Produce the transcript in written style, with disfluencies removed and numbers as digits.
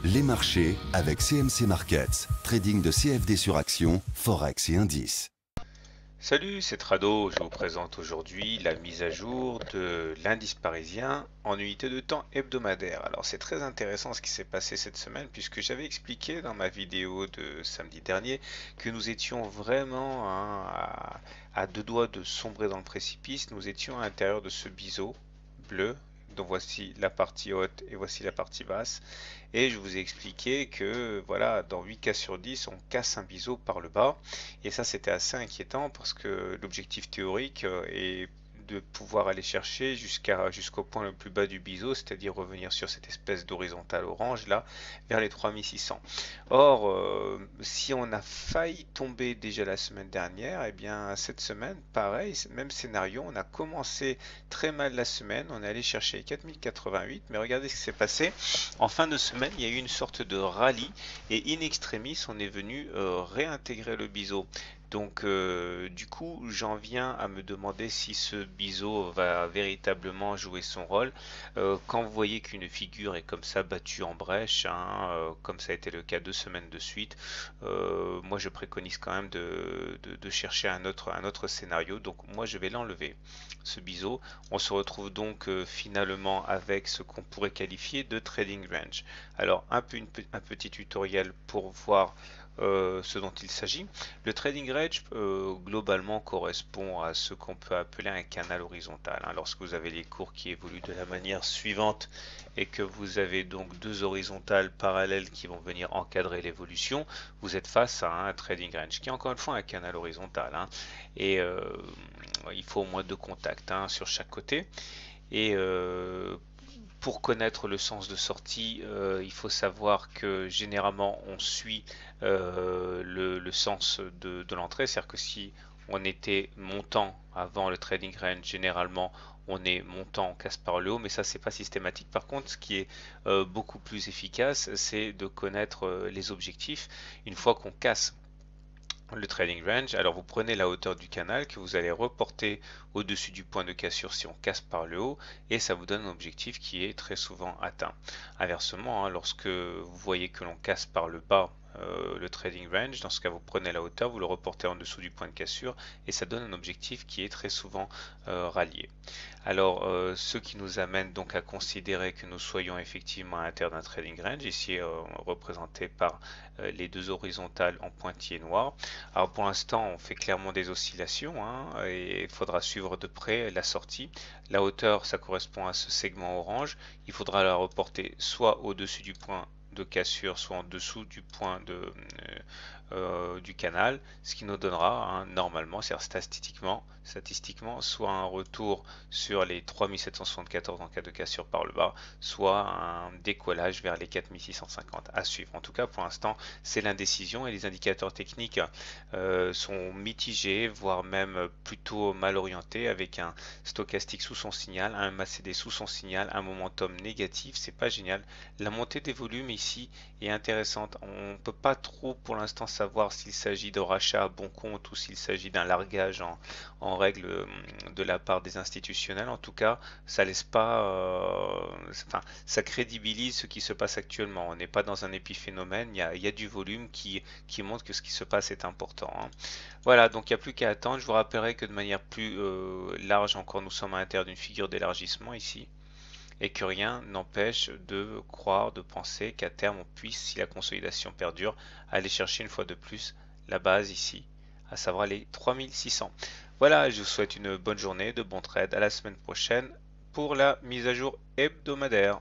Les marchés avec CMC Markets, trading de CFD sur action, Forex et indices. Salut, c'est Trado. Je vous présente aujourd'hui la mise à jour de l'indice parisien en unité de temps hebdomadaire. Alors c'est très intéressant ce qui s'est passé cette semaine puisque j'avais expliqué dans ma vidéo de samedi dernier que nous étions vraiment à deux doigts de sombrer dans le précipice. Nous étions à l'intérieur de ce biseau bleu. Donc voici la partie haute et voici la partie basse. Et je vous ai expliqué que voilà, dans 8 cas sur 10, on casse un biseau par le bas. Et ça, c'était assez inquiétant parce que l'objectif théorique est de pouvoir aller chercher jusqu'au point le plus bas du biseau, c'est-à-dire revenir sur cette espèce d'horizontale orange là, vers les 3600. Or, si on a failli tomber déjà la semaine dernière, et bien cette semaine, pareil, même scénario, on a commencé très mal la semaine, on est allé chercher les 4088, mais regardez ce qui s'est passé. En fin de semaine, il y a eu une sorte de rallye et in extremis, on est venu réintégrer le biseau. Donc du coup, j'en viens à me demander si ce biseau va véritablement jouer son rôle. Quand vous voyez qu'une figure est comme ça battue en brèche, hein, comme ça a été le cas 2 semaines de suite, moi je préconise quand même de chercher un autre scénario. Donc moi je vais l'enlever, ce biseau. On se retrouve donc finalement avec ce qu'on pourrait qualifier de trading range. Alors un petit tutoriel pour voir ce dont il s'agit. Le trading range globalement correspond à ce qu'on peut appeler un canal horizontal, hein. Lorsque vous avez les cours qui évoluent de la manière suivante et que vous avez donc deux horizontales parallèles qui vont venir encadrer l'évolution, vous êtes face à un trading range qui est encore une fois un canal horizontal, hein. Et il faut au moins deux contacts, hein, sur chaque côté. Et pour connaître le sens de sortie, il faut savoir que généralement on suit le sens de l'entrée, c'est-à-dire que si on était montant avant le trading range, généralement on est montant, on casse par le haut, mais ça c'est pas systématique. Par contre, ce qui est beaucoup plus efficace, c'est de connaître les objectifs. Une fois qu'on casse le trading range, alors vous prenez la hauteur du canal que vous allez reporter au-dessus du point de cassure si on casse par le haut, et ça vous donne un objectif qui est très souvent atteint. Inversement, hein, lorsque vous voyez que l'on casse par le bas le trading range, dans ce cas vous prenez la hauteur, vous le reportez en dessous du point de cassure, et ça donne un objectif qui est très souvent rallié. Alors ce qui nous amène donc à considérer que nous soyons effectivement à l'intérieur d'un trading range, ici représenté par les deux horizontales en pointillés noirs. Alors pour l'instant, on fait clairement des oscillations, hein, et il faudra suivre de près la sortie. La hauteur, ça correspond à ce segment orange. Il faudra la reporter soit au-dessus du point de cassure, soit en dessous du point du canal, ce qui nous donnera, hein, normalement, c'est-à-dire statistiquement, soit un retour sur les 3774 en cas de cassure par le bas, soit un décollage vers les 4650 à suivre. En tout cas, pour l'instant, c'est l'indécision et les indicateurs techniques sont mitigés, voire même plutôt mal orientés, avec un stochastique sous son signal, un MACD sous son signal, un momentum négatif. C'est pas génial. La montée des volumes ici est intéressante. On ne peut pas trop pour l'instant savoir s'il s'agit de rachat à bon compte ou s'il s'agit d'un largage en règle de la part des institutionnels. En tout cas, ça laisse pas, enfin, ça crédibilise ce qui se passe actuellement. On n'est pas dans un épiphénomène. Il y a du volume qui montre que ce qui se passe est important, hein. Voilà, donc il n'y a plus qu'à attendre. Je vous rappellerai que de manière plus large encore, nous sommes à l'intérieur d'une figure d'élargissement ici, et que rien n'empêche de croire, de penser qu'à terme on puisse, si la consolidation perdure, aller chercher une fois de plus la base ici, à savoir les 3600. Voilà, je vous souhaite une bonne journée, de bons trades, à la semaine prochaine pour la mise à jour hebdomadaire.